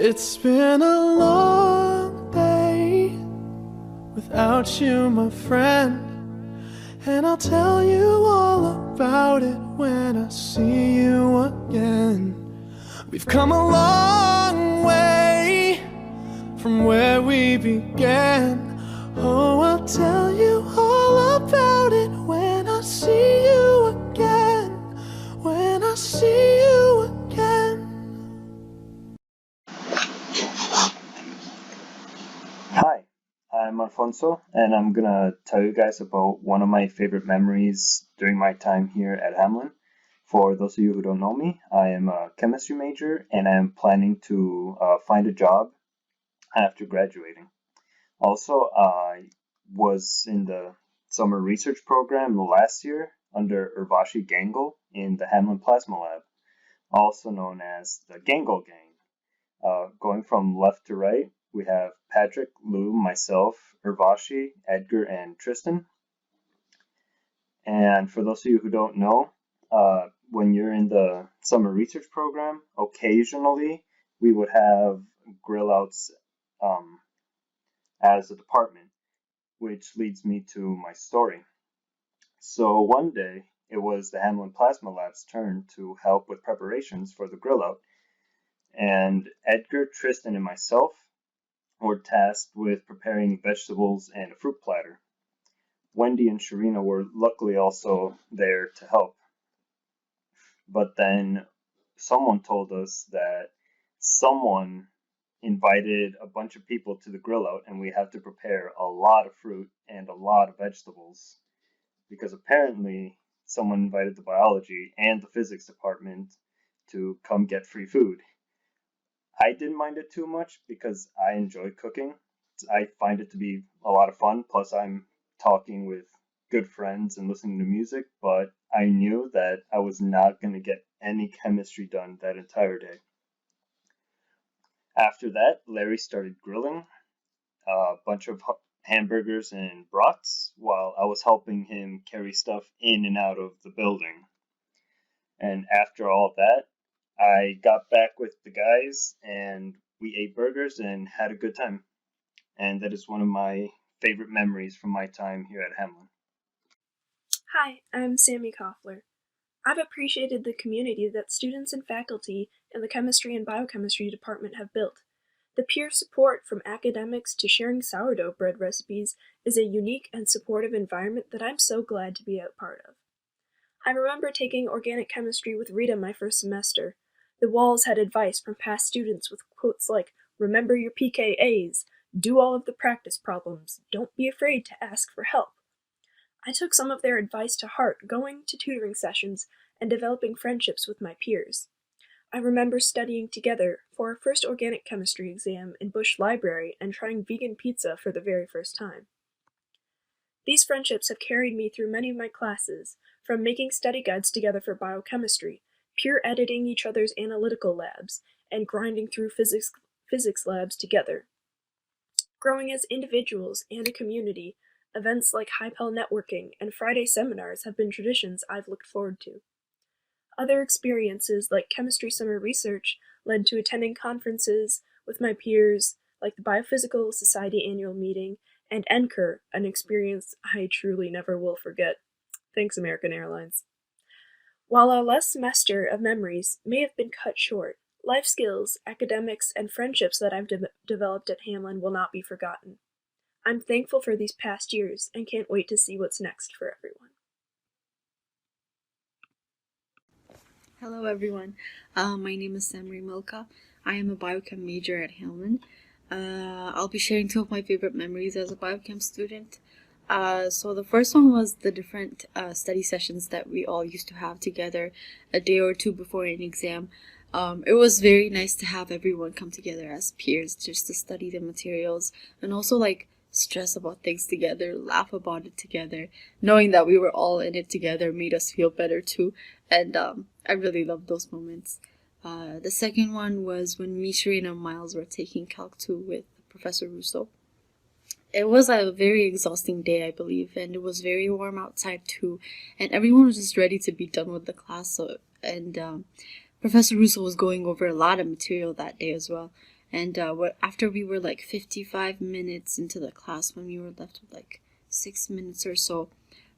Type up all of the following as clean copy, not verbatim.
It's been a long day without you, my friend, and I'll tell you all about it when I see you again. We've come a long way from where we began. Oh, I'll tell you all about it when I see you again. When I see you again. Hi, I'm Alfonso, and I'm gonna tell you guys about one of my favorite memories during my time here at Hamlin. For those of you who don't know me, I am a chemistry major, and I am planning to find a job after graduating. Also, I was in the summer research program last year under Urvashi Gangle in the Hamlin Plasma Lab, also known as the Gangle Gang. Going from left to right, we have Patrick, Lou, myself, Urvashi, Edgar, and Tristan. And for those of you who don't know, when you're in the summer research program, occasionally we would have grill outs as a department, which leads me to my story. So one day, it was the Hamlin Plasma Lab's turn to help with preparations for the grill out, and Edgar, Tristan, and myself were tasked with preparing vegetables and a fruit platter. Wendy and Sharina were luckily also there to help. But then someone told us that someone invited a bunch of people to the grill out and we have to prepare a lot of fruit and a lot of vegetables because apparently someone invited the biology and the physics department to come get free food. I didn't mind it too much because I enjoy cooking. I find it to be a lot of fun. Plus, I'm talking with good friends and listening to music, but I knew that I was not going to get any chemistry done that entire day. After that, Larry started grilling a bunch of hamburgers and brats while I was helping him carry stuff in and out of the building. And after all that, I got back with the guys and we ate burgers and had a good time. And that is one of my favorite memories from my time here at Hamlin. Hi, I'm Sammy Koffler. I've appreciated the community that students and faculty in the Chemistry and Biochemistry department have built. The peer support from academics to sharing sourdough bread recipes is a unique and supportive environment that I'm so glad to be a part of. I remember taking organic chemistry with Rita my first semester. The walls had advice from past students with quotes like, "Remember your PKAs, do all of the practice problems, don't be afraid to ask for help." I took some of their advice to heart, going to tutoring sessions and developing friendships with my peers. I remember studying together for our first organic chemistry exam in Bush Library and trying vegan pizza for the very first time. These friendships have carried me through many of my classes, from making study guides together for biochemistry, peer editing each other's analytical labs, and grinding through physics labs together. Growing as individuals and a community, events like High-Pel networking and Friday seminars have been traditions I've looked forward to. Other experiences like chemistry summer research led to attending conferences with my peers like the Biophysical Society annual meeting and NCUR, an experience I truly never will forget. Thanks, American Airlines. While our last semester of memories may have been cut short, life skills, academics, and friendships that I've developed at Hamlin will not be forgotten. I'm thankful for these past years and can't wait to see what's next for everyone. Hello everyone, my name is Samri Milkha. I am a biochem major at Hamlin. I'll be sharing two of my favorite memories as a biochem student. So the first one was the different study sessions that we all used to have together a day or two before an exam. It was very nice to have everyone come together as peers just to study the materials and also stress about things together, laugh about it together. Knowing that we were all in it together made us feel better too, and I really loved those moments. The second one was when me, Sharina, and Miles were taking Calc 2 with Professor Russo. It was a very exhausting day, I believe, and it was very warm outside too, and everyone was just ready to be done with the class. Professor Russo was going over a lot of material that day as well, And after we were like 55 minutes into the class, when we were left with like 6 minutes or so,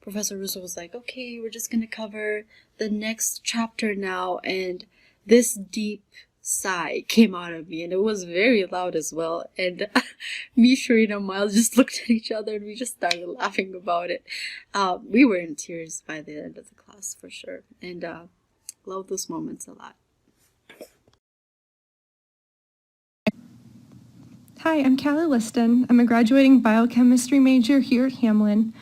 Professor Russo was like, okay, we're just going to cover the next chapter now. And this deep sigh came out of me, and it was very loud as well. And me, Shireen, and Miles just looked at each other and we just started laughing about it. We were in tears by the end of the class for sure, and love those moments a lot. Hi, I'm Kayla Liston. I'm a graduating biochemistry major here at Hamlin.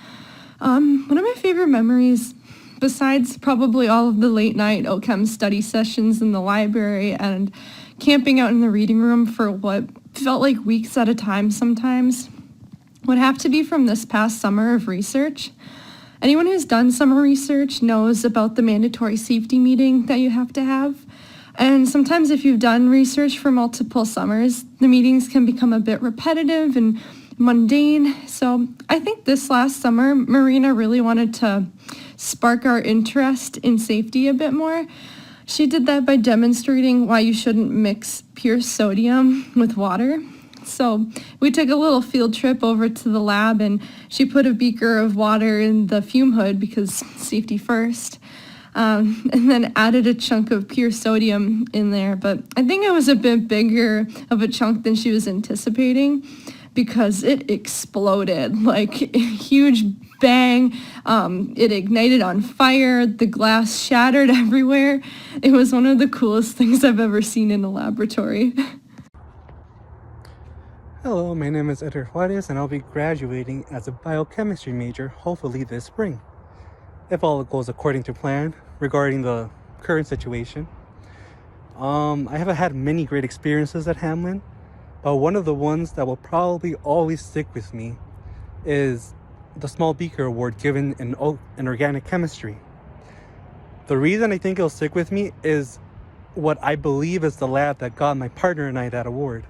One of my favorite memories, besides probably all of the late night OChem study sessions in the library and camping out in the reading room for what felt like weeks at a time sometimes, would have to be from this past summer of research. Anyone who's done summer research knows about the mandatory safety meeting that you have to have. And sometimes if you've done research for multiple summers, the meetings can become a bit repetitive and mundane. So I think this last summer, Marina really wanted to spark our interest in safety a bit more. She did that by demonstrating why you shouldn't mix pure sodium with water. So we took a little field trip over to the lab, and she put a beaker of water in the fume hood because safety first. And then added a chunk of pure sodium in there. But I think it was a bit bigger of a chunk than she was anticipating because it exploded, like a huge bang. It ignited on fire. The glass shattered everywhere. It was one of the coolest things I've ever seen in a laboratory. Hello, my name is Etta Harris, and I'll be graduating as a biochemistry major hopefully this spring, if all goes according to plan regarding the current situation. I have had many great experiences at Hamlin, but one of the ones that will probably always stick with me is the Small Beaker Award given in organic chemistry. The reason I think it'll stick with me is what I believe is the lab that got my partner and I that award.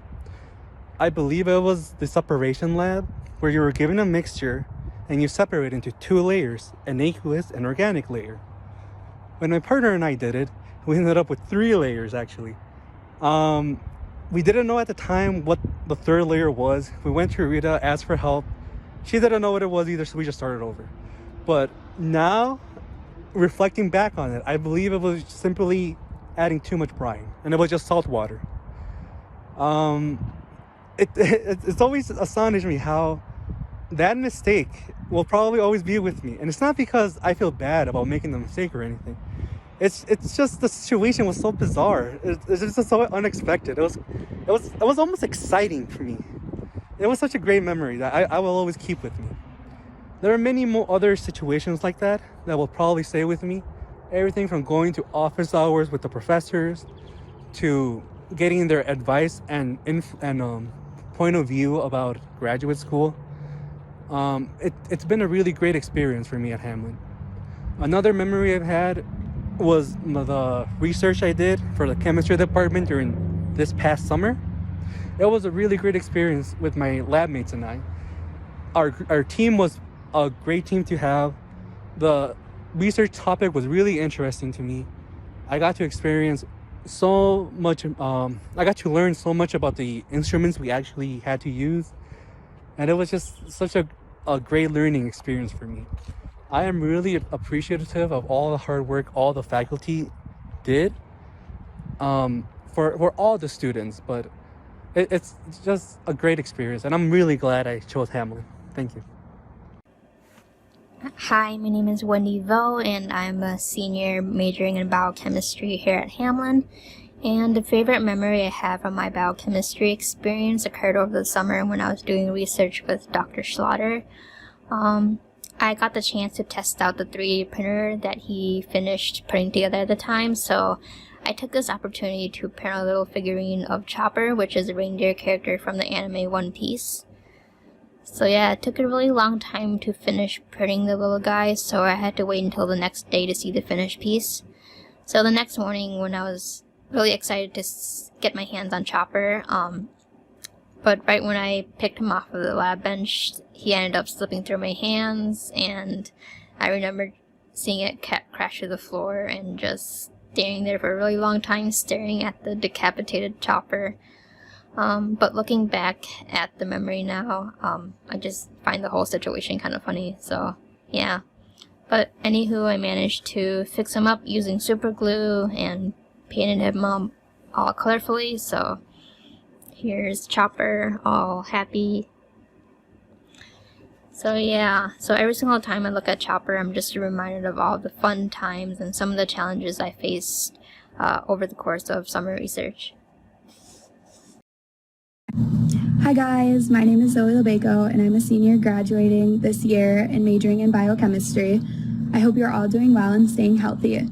I believe it was the separation lab where you were given a mixture and you separate into 2 layers, an aqueous and organic layer. When my partner and I did it, we ended up with 3 layers actually. We didn't know at the time what the 3rd layer was. We went to Rita, asked for help. She didn't know what it was either, so we just started over. But now, reflecting back on it, I believe it was simply adding too much brine, and it was just salt water. It's always astonished me how that mistake will probably always be with me. And it's not because I feel bad about making the mistake or anything. It's just the situation was so bizarre. It's just so unexpected. It was almost exciting for me. It was such a great memory that I will always keep with me. There are many more other situations like that will probably stay with me. Everything from going to office hours with the professors to getting their advice and point of view about graduate school. It's been a really great experience for me at Hamlin. Another memory I've had was the research I did for the chemistry department during this past summer. It was a really great experience with my lab mates and I. Our team was a great team to have. The research topic was really interesting to me. I got to experience so much, I got to learn so much about the instruments we actually had to use. And it was just such a great learning experience for me. I am really appreciative of all the hard work all the faculty did for all the students, but it's just a great experience, and I'm really glad I chose Hamlin. Thank you. Hi, my name is Juan Evo, and I'm a senior majoring in biochemistry here at Hamlin. And the favorite memory I have from my biochemistry experience occurred over the summer when I was doing research with Dr. Scholten. I got the chance to test out the 3D printer that he finished putting together at the time, so I took this opportunity to print a little figurine of Chopper, which is a reindeer character from the anime One Piece. So yeah, it took a really long time to finish printing the little guy, so I had to wait until the next day to see the finished piece. So the next morning, when I was really excited to get my hands on Chopper, but right when I picked him off of the lab bench, he ended up slipping through my hands, and I remember seeing it crash to the floor and just staring there for a really long time, staring at the decapitated Chopper. But looking back at the memory now, I just find the whole situation kind of funny, so yeah. But anywho, I managed to fix him up using super glue and painted him all colorfully, so here's Chopper, all happy. So yeah, so every single time I look at Chopper, I'm just reminded of all the fun times and some of the challenges I faced over the course of summer research. Hi guys, my name is Zoey Loba and I'm a senior graduating this year and majoring in biochemistry. I hope you're all doing well and staying healthy.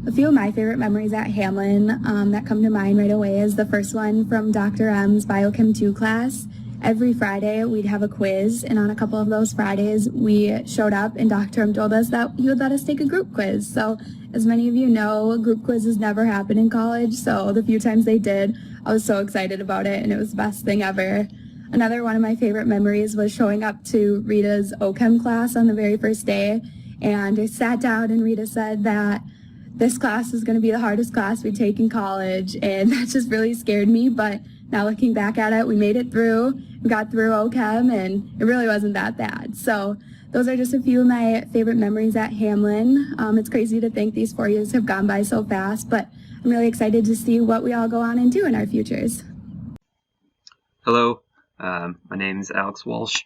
A few of my favorite memories at Hamlin that come to mind right away is the first one from Dr. M's Biochem 2 class. Every Friday we'd have a quiz, and on a couple of those Fridays we showed up and Dr. M told us that he would let us take a group quiz. So as many of you know, group quizzes never happen in college, so the few times they did, I was so excited about it and it was the best thing ever. Another one of my favorite memories was showing up to Rita's OChem class on the very first day, and I sat down and Rita said that this class is going to be the hardest class we take in college, and that just really scared me, but now looking back at it, we made it through, we got through OChem, and it really wasn't that bad. So those are just a few of my favorite memories at Hamlin. It's crazy to think these 4 years have gone by so fast, but I'm really excited to see what we all go on and do in our futures. Hello, my name is Alex Walsh,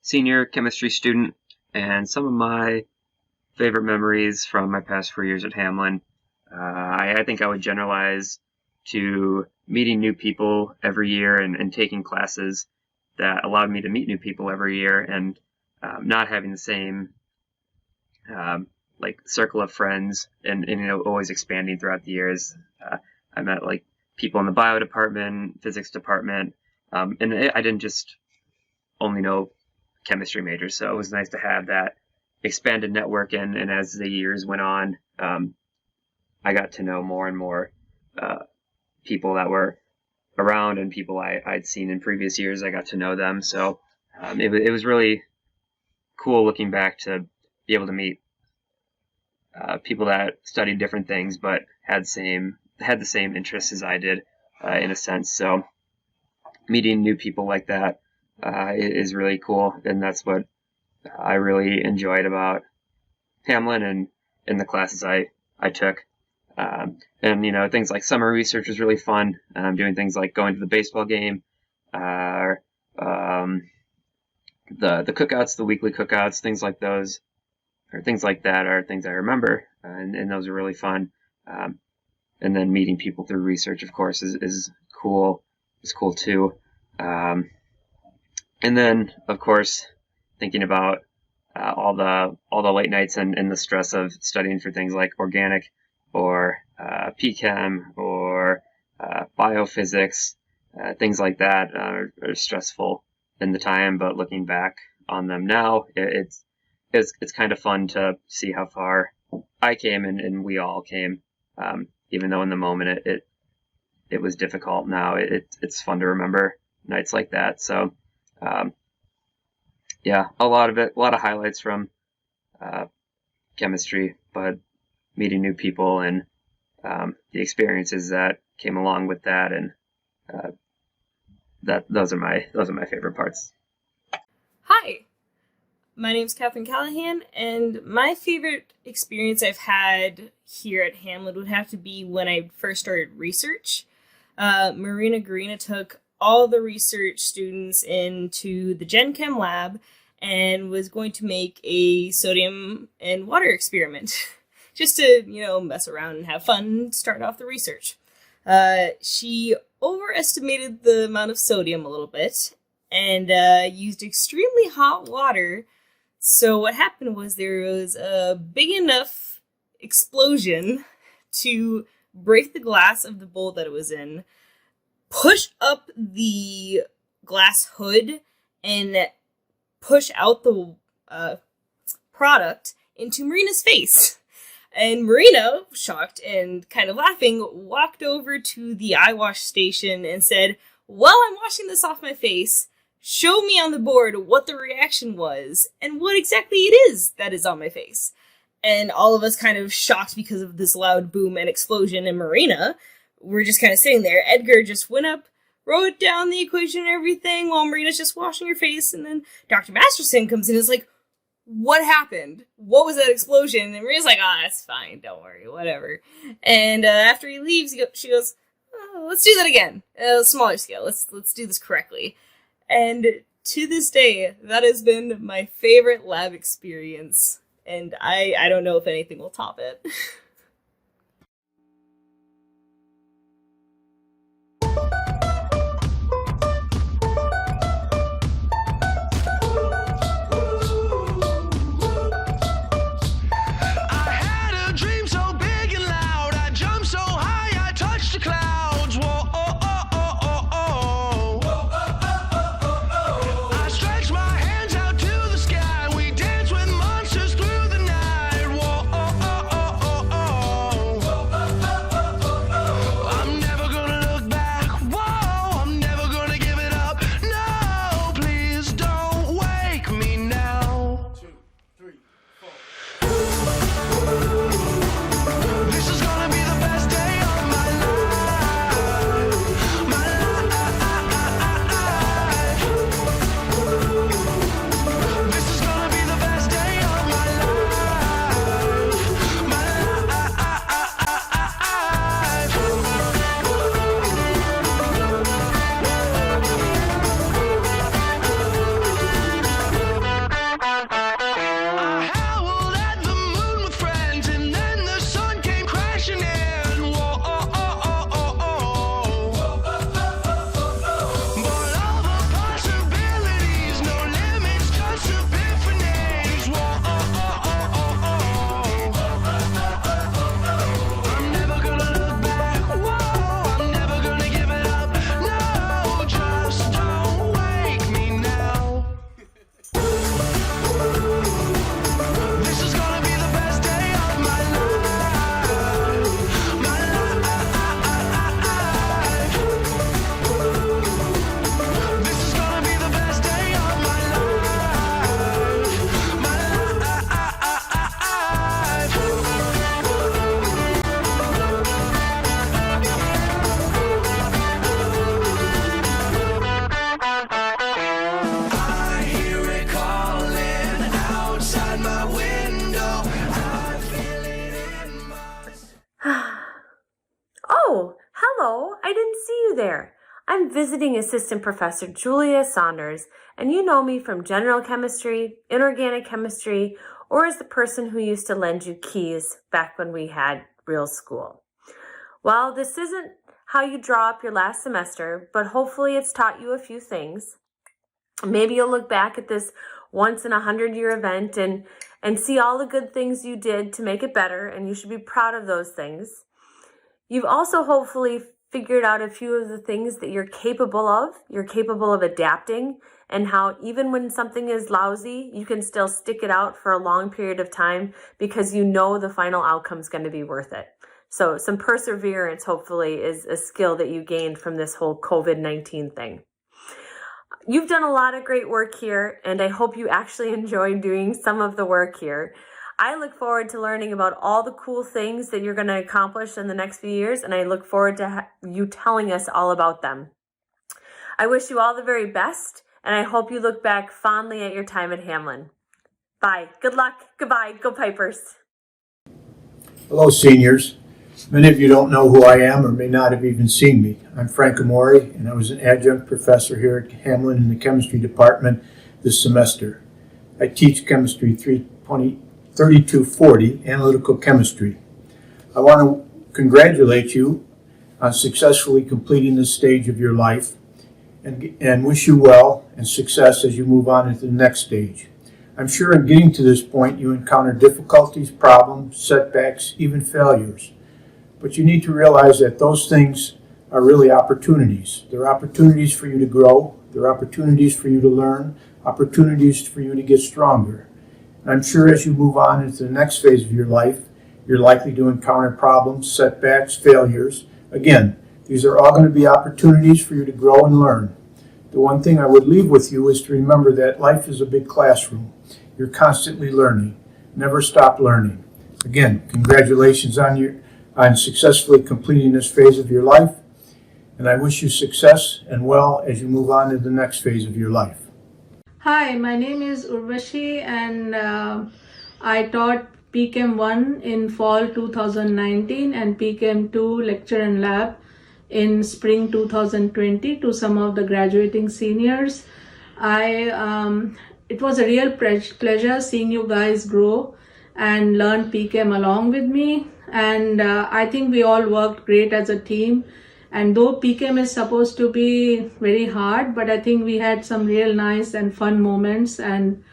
senior chemistry student, and some of my favorite memories from my past 4 years at Hamlin, I think I would generalize to meeting new people every year and taking classes that allowed me to meet new people every year, and not having the same like circle of friends, and you know, always expanding throughout the years. I met like people in the bio department, physics department, and I didn't just only know chemistry majors, so it was nice to have that expanded network, and as the years went on, I got to know more and more people that were around, and people I'd seen in previous years. I got to know them, so it was really cool looking back to be able to meet people that studied different things but had the same interests as I did, in a sense. So meeting new people like that is really cool, and that's what I really enjoyed about Hamlin and in the classes I took. And you know, things like summer research was really fun. Doing things like going to the baseball game, the cookouts, the weekly cookouts, things like those, or things like that are things I remember, and those are really fun. And then meeting people through research, of course, is cool. It's cool too. And then, of course, thinking about all the late nights and the stress of studying for things like organic or PChem or biophysics, things like that are stressful in the time, but looking back on them now, it's kind of fun to see how far I came and we all came, even though in the moment it was difficult. Now it's fun to remember nights like that. So yeah, a lot of highlights from chemistry, but meeting new people and the experiences that came along with that, and those are my favorite parts. Hi, my name's Katherine Callahan, and my favorite experience I've had here at Hamlin would have to be when I first started research. Marina Garina took all the research students into the Gen Chem lab and was going to make a sodium and water experiment just to, mess around and have fun and start off the research. She overestimated the amount of sodium a little bit and used extremely hot water. So what happened was there was a big enough explosion to break the glass of the bowl that it was in, push up the glass hood, and push out the product into Marina's face. And Marina, shocked and kind of laughing, walked over to the eye wash station and said, "While I'm washing this off my face, show me on the board what the reaction was and what exactly it is that is on my face." And all of us kind of shocked because of this loud boom and explosion, and Marina were just kind of sitting there. Edgar just went up, wrote down the equation and everything while Marina's just washing her face, and then Dr. Masterson comes in and is like, what happened? What was that explosion? And Marina's like, it's fine, don't worry, whatever. And after he leaves, she goes, let's do that again. Smaller scale, let's do this correctly. And to this day, that has been my favorite lab experience, and I don't know if anything will top it. Oh, hello, I didn't see you there. I'm visiting Assistant Professor Julia Saunders, and you know me from General Chemistry, Inorganic Chemistry, or as the person who used to lend you keys back when we had real school. Well, this isn't how you draw up your last semester, but hopefully it's taught you a few things. Maybe you'll look back at this once-in-a-100-year event and see all the good things you did to make it better, and you should be proud of those things. You've also hopefully figured out a few of the things that you're capable of. You're capable of adapting, and how even when something is lousy, you can still stick it out for a long period of time because you know the final outcome is going to be worth it. So some perseverance, hopefully, is a skill that you gained from this whole COVID-19 thing. You've done a lot of great work here, and I hope you actually enjoy doing some of the work here. I look forward to learning about all the cool things that you're going to accomplish in the next few years, and I look forward to you telling us all about them. I wish you all the very best, and I hope you look back fondly at your time at Hamlin. Bye. Good luck. Goodbye. Go Pipers. Hello, seniors. Many of you don't know who I am or may not have even seen me. I'm Frank Amore, and I was an adjunct professor here at Hamlin in the chemistry department this semester. I teach chemistry 3240, analytical chemistry. I want to congratulate you on successfully completing this stage of your life and wish you well and success as you move on into the next stage. I'm sure in getting to this point you encounter difficulties, problems, setbacks, even failures. But you need to realize that those things are really opportunities. They're opportunities for you to grow. They're opportunities for you to learn, opportunities for you to get stronger. And I'm sure as you move on into the next phase of your life, you're likely to encounter problems, setbacks, failures. Again, these are all going to be opportunities for you to grow and learn. The one thing I would leave with you is to remember that life is a big classroom. You're constantly learning. Never stop learning. Again, congratulations on successfully completing this phase of your life. and I wish you success and well as you move on to the next phase of your life. Hi, my name is Urvashi, and I taught PChem 1 in fall 2019 and PChem 2 lecture and lab in spring 2020 to some of the graduating seniors. It was a real pleasure seeing you guys grow and learn PChem along with me, and I think we all worked great as a team. And though PChem is supposed to be very hard, but I think we had some real nice and fun moments, and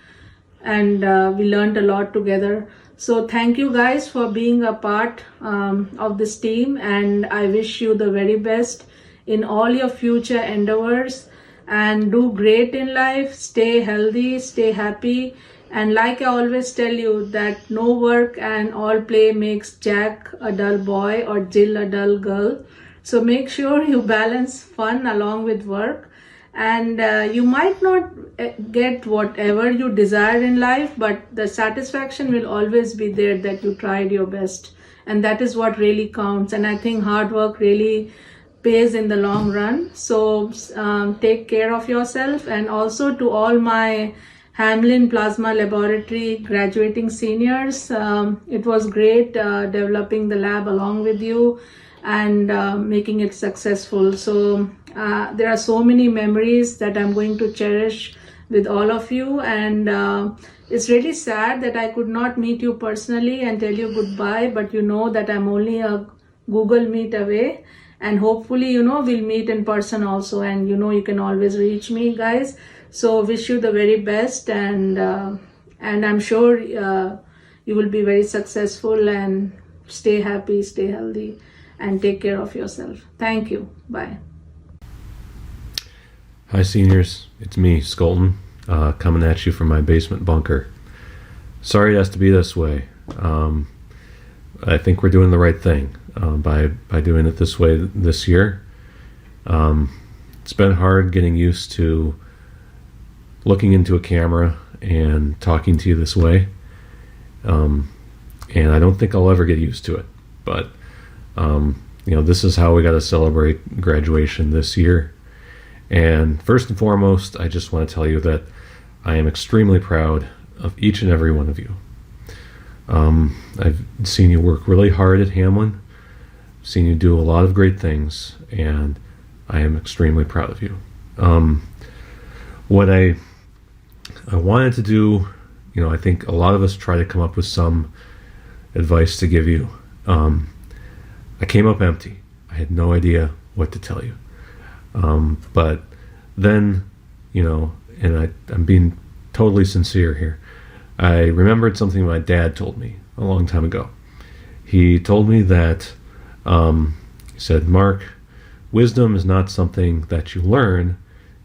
we learned a lot together. So thank you guys for being a part of this team, and I wish you the very best in all your future endeavors, and do great in life. Stay healthy, stay happy, and like I always tell you, that no work and all play makes Jack a dull boy or Jill a dull girl. So make sure you balance fun along with work, and you might not get whatever you desire in life, but the satisfaction will always be there that you tried your best, and that is what really counts. And I think hard work really pays in the long run. So take care of yourself. And also to all my Hamlin Plasma Laboratory graduating seniors, it was great developing the lab along with you and making it successful. So there are so many memories that I'm going to cherish with all of you, and it's really sad that I could not meet you personally and tell you goodbye, but you know that I'm only a Google Meet away, and hopefully we'll meet in person also, and you can always reach me, guys. So wish you the very best, and I'm sure you will be very successful, and stay happy, stay healthy, and take care of yourself. Thank you. Bye. Hi seniors, it's me, Scholten, coming at you from my basement bunker. Sorry it has to be this way. I think we're doing the right thing by doing it this way this year. It's been hard getting used to looking into a camera and talking to you this way. And I don't think I'll ever get used to it, but this is how we got to celebrate graduation this year. And first and foremost, I just want to tell you that I am extremely proud of each and every one of you. I've seen you work really hard at Hamlin, seen you do a lot of great things, and I am extremely proud of you. What I wanted to do, I think a lot of us try to come up with some advice to give you. I came up empty. I had no idea what to tell you. But then, and I'm being totally sincere here, I remembered something my dad told me a long time ago. He told me that, he said, Mark, wisdom is not something that you learn,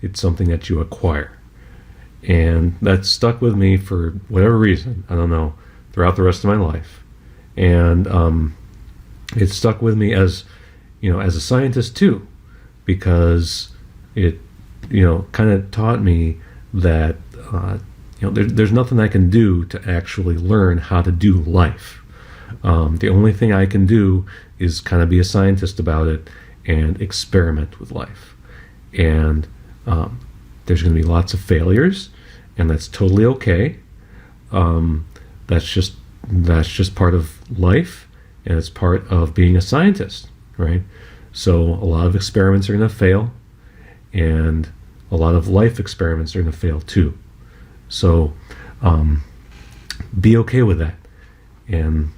it's something that you acquire. And that stuck with me for whatever reason, I don't know, throughout the rest of my life. And it stuck with me as a scientist too, because it kind of taught me that there's nothing I can do to actually learn how to do life. The only thing I can do is kind of be a scientist about it and experiment with life. And there's going to be lots of failures, and that's totally okay. That's just part of life, and it's part of being a scientist, right? So a lot of experiments are going to fail, and a lot of life experiments are going to fail too. So be okay with that, and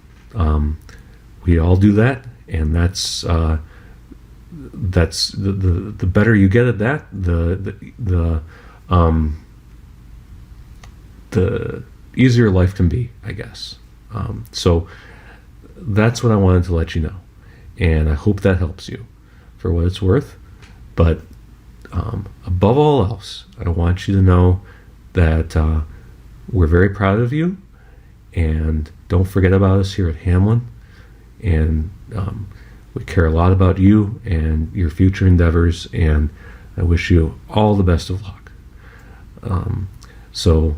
we all do that, and that's the better you get at that, the easier life can be, I guess. So that's what I wanted to let you know, and I hope that helps you for what it's worth. But above all else, I want you to know that we're very proud of you, and don't forget about us here at Hamlin, and we care a lot about you and your future endeavors, and I wish you all the best of luck. So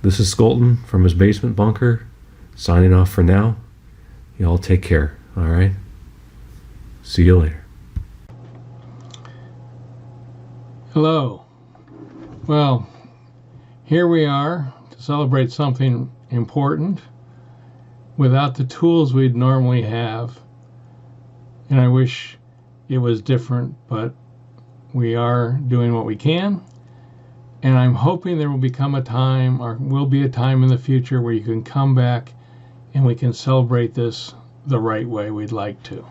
this is Scholten from his basement bunker, signing off for now. Y'all take care, all right? See you later. Hello. Well, here we are to celebrate something important without the tools we'd normally have. And I wish it was different, but we are doing what we can. And I'm hoping there will become a time, or will be a time in the future, where you can come back and we can celebrate this the right way we'd like to.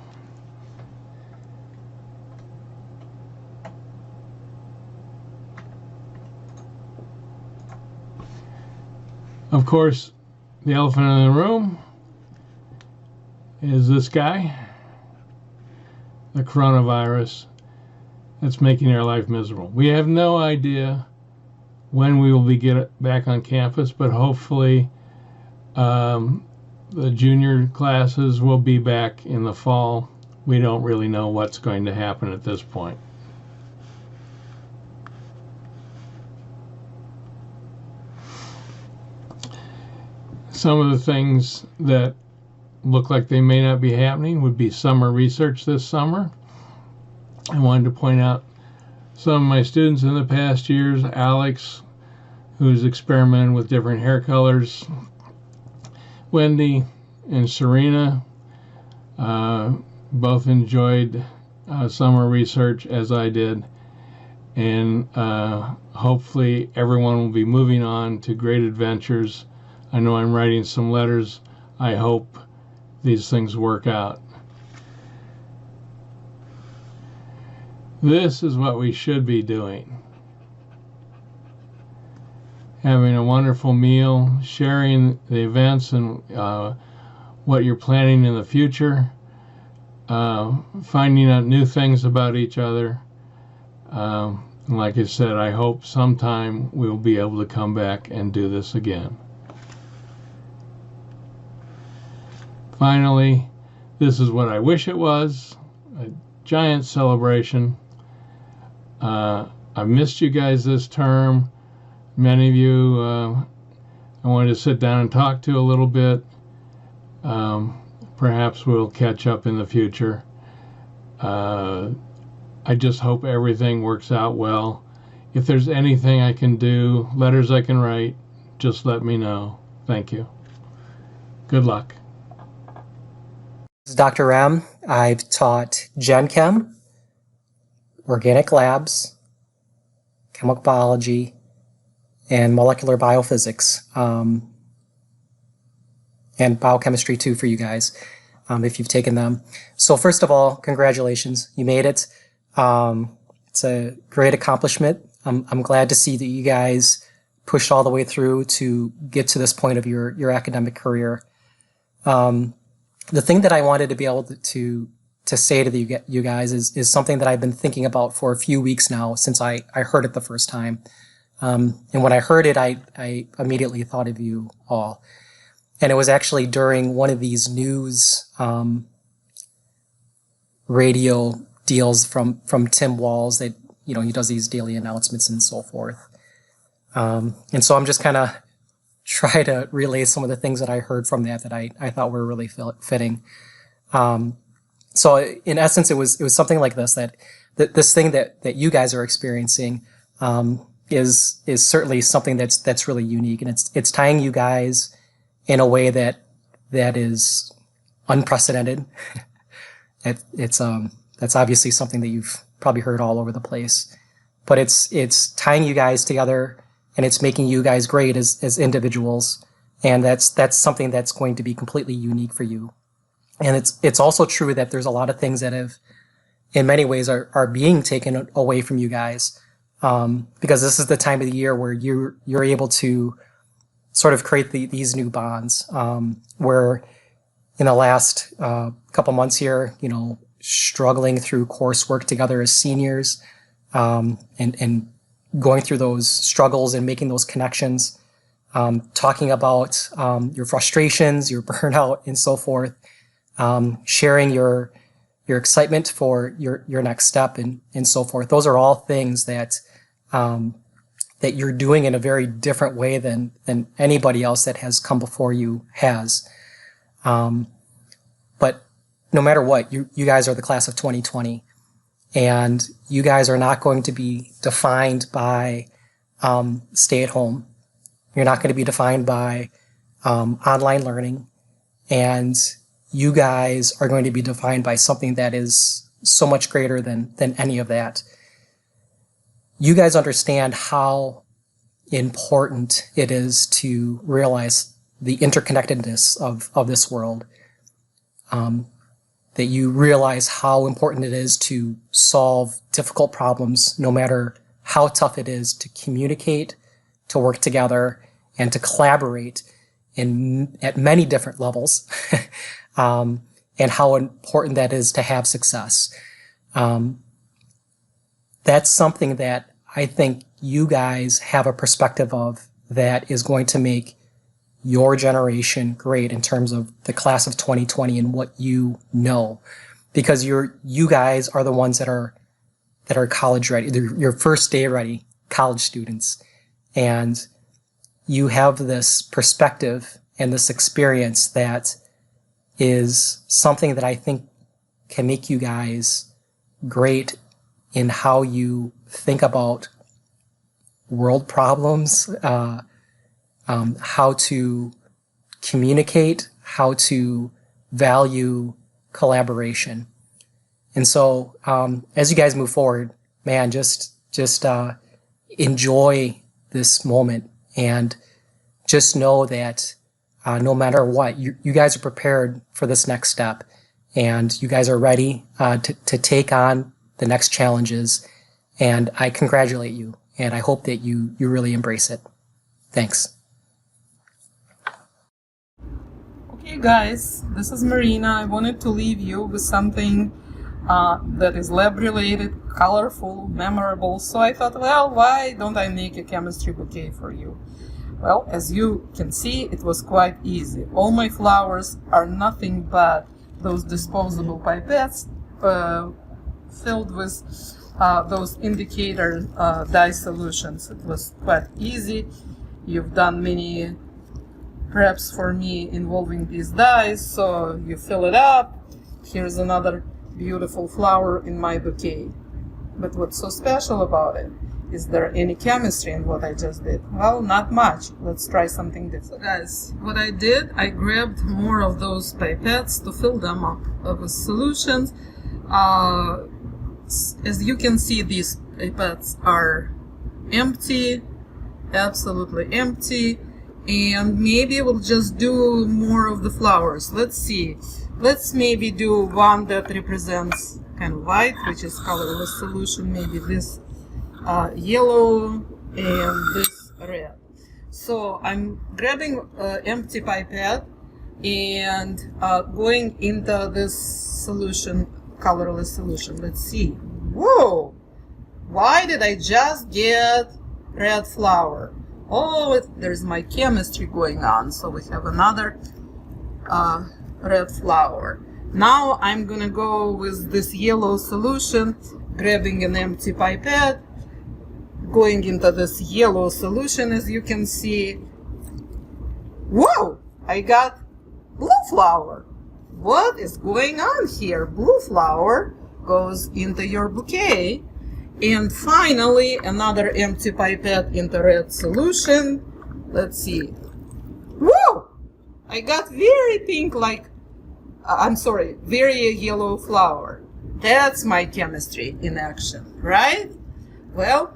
Of course, the elephant in the room is this guy, the coronavirus, that's making our life miserable. We have no idea when we will get back on campus, but hopefully the junior classes will be back in the fall. We don't really know what's going to happen at this point. Some of the things that look like they may not be happening would be summer research this summer. I wanted to point out some of my students in the past years, Alex, who's experimented with different hair colors, Wendy and Serena, both enjoyed summer research as I did, and hopefully everyone will be moving on to great adventures. I know I'm writing some letters. I hope these things work out. This is what we should be doing. Having a wonderful meal, sharing the events and what you're planning in the future, finding out new things about each other. Like I said, I hope sometime we'll be able to come back and do this again. Finally, this is what I wish it was, a giant celebration. I've missed you guys this term. Many of you I wanted to sit down and talk to a little bit. Perhaps we'll catch up in the future. I just hope everything works out well. If there's anything I can do, letters I can write, just let me know. Thank you. Good luck. This is Dr. Ram. I've taught Gen Chem, organic labs, chemical biology, and molecular biophysics, and biochemistry too for you guys, if you've taken them. So first of all, congratulations, you made it. It's a great accomplishment. I'm glad to see that you guys pushed all the way through to get to this point of your academic career. The thing that I wanted to be able to say to you guys is something that I've been thinking about for a few weeks now since I heard it the first time. And when I heard it, I immediately thought of you all. And it was actually during one of these news radio deals from Tim Walls that, you know, he does these daily announcements and so forth. And so I'm just kind of try to relay some of the things that I heard from that I thought were really fitting. So in essence, it was something like this, that this thing that you guys are experiencing is certainly something that's really unique, and it's tying you guys in a way that is unprecedented. That's obviously something that you've probably heard all over the place, but it's tying you guys together, and it's making you guys great as individuals, and that's something that's going to be completely unique for you. And it's also true that there's a lot of things that have, in many ways, are being taken away from you guys, because this is the time of the year where you're able to sort of create these new bonds, where in the last couple months here, you know, struggling through coursework together as seniors, and going through those struggles and making those connections, talking about your frustrations, your burnout, and so forth, sharing your excitement for your next step and so forth. Those are all things that you're doing in a very different way than anybody else that has come before you has. But no matter what, you guys are the class of 2020, And you guys are not going to be defined by stay at home. You're not going to be defined by online learning. And you guys are going to be defined by something that is so much greater than any of that. You guys understand how important it is to realize the interconnectedness of this world. That you realize how important it is to solve difficult problems, no matter how tough it is to communicate, to work together, and to collaborate at many different levels, and how important that is to have success. That's something that I think you guys have a perspective of that is going to make your generation great in terms of the class of 2020 and what you know, because you guys are the ones that are college ready, your first day ready college students, and you have this perspective and this experience that is something that I think can make you guys great in how you think about world problems, how to communicate, how to value collaboration. And so, as you guys move forward, man, just enjoy this moment, and just know that no matter what, you guys are prepared for this next step, and you guys are ready to take on the next challenges. And I congratulate you, and I hope that you really embrace it. Thanks. Okay, guys, this is Marina. I wanted to leave you with something that is lab-related, colorful, memorable. So I thought, well, why don't I make a chemistry bouquet for you? Well, as you can see, it was quite easy. All my flowers are nothing but those disposable pipettes filled with those indicator dye solutions. It was quite easy. You've done many preps for me involving these dyes, so you fill it up. Here's another beautiful flower in my bouquet. But what's so special about it? Is there any chemistry in what I just did? Well, not much. Let's try something different. So guys, what I did, I grabbed more of those pipettes to fill them up with solutions. As you can see, these pipettes are empty, absolutely empty. And maybe we'll just do more of the flowers. Let's see. Let's maybe do one that represents kind of white, which is colorless solution. Maybe this yellow and this red. So I'm grabbing empty pipette and going into this solution, colorless solution. Let's see. Whoa! Why did I just get red flower? Oh, there's my chemistry going on. So we have another red flower. Now I'm gonna go with this yellow solution, grabbing an empty pipette, going into this yellow solution, as you can see. Whoa! I got blue flower. What is going on here? Blue flower goes into your bouquet. And finally, another empty pipette in the red solution. Let's see. Whoa! I got very pink, very yellow flower. That's my chemistry in action, right? Well,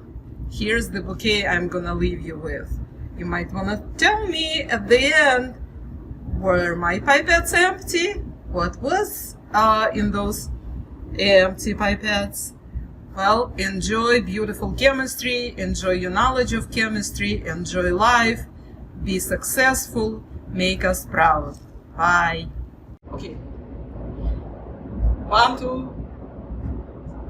here's the bouquet I'm gonna leave you with. You might wanna tell me at the end, were my pipettes empty? What was in those empty pipettes? Well, enjoy beautiful chemistry, enjoy your knowledge of chemistry, enjoy life, be successful, make us proud. Bye. Okay. 1, 2.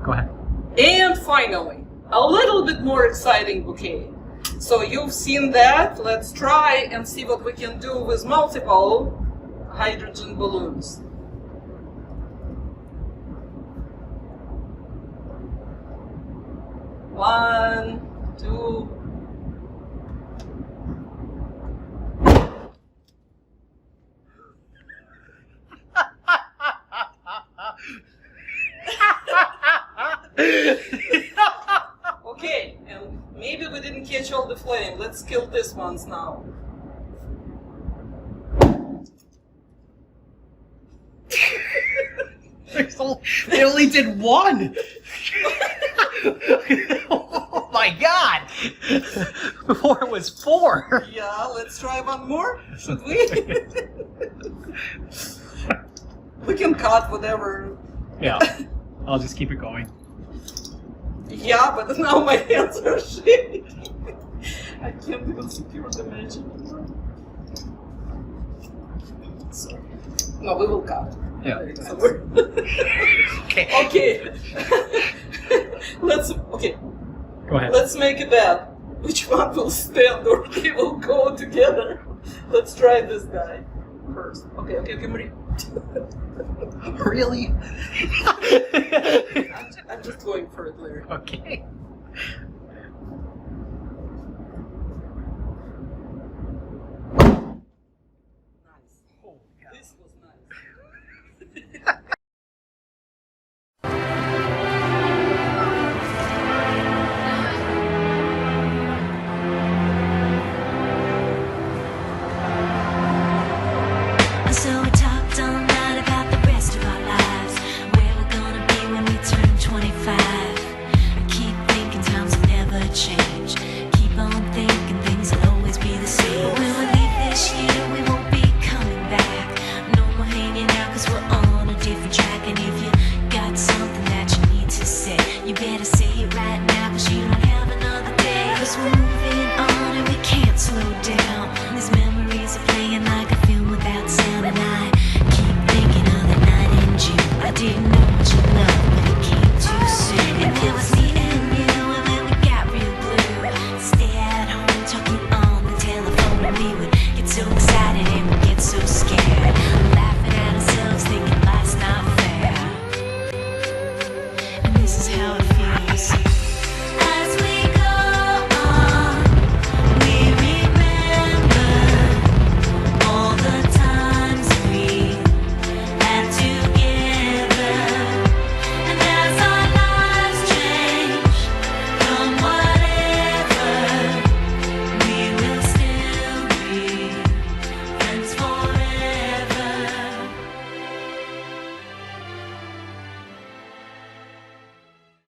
Go ahead. And finally, a little bit more exciting bouquet. So you've seen that. Let's try and see what we can do with multiple hydrogen balloons. 1, 2. Okay, and maybe we didn't catch all the flame. Let's kill these ones now. They only did one! Oh my god! Before it was 4! Yeah, let's try one more, should we? We can cut whatever. Yeah, I'll just keep it going. Yeah, but now my hands are shaking. I can't even secure the match anymore. So, no, we will cut. Yeah. Okay. Okay. Okay. Go ahead. Let's make a bet. Which one will stand or they will go together? Let's try this guy first. Okay, Marie. Really? I'm just going for it, Larry. Okay.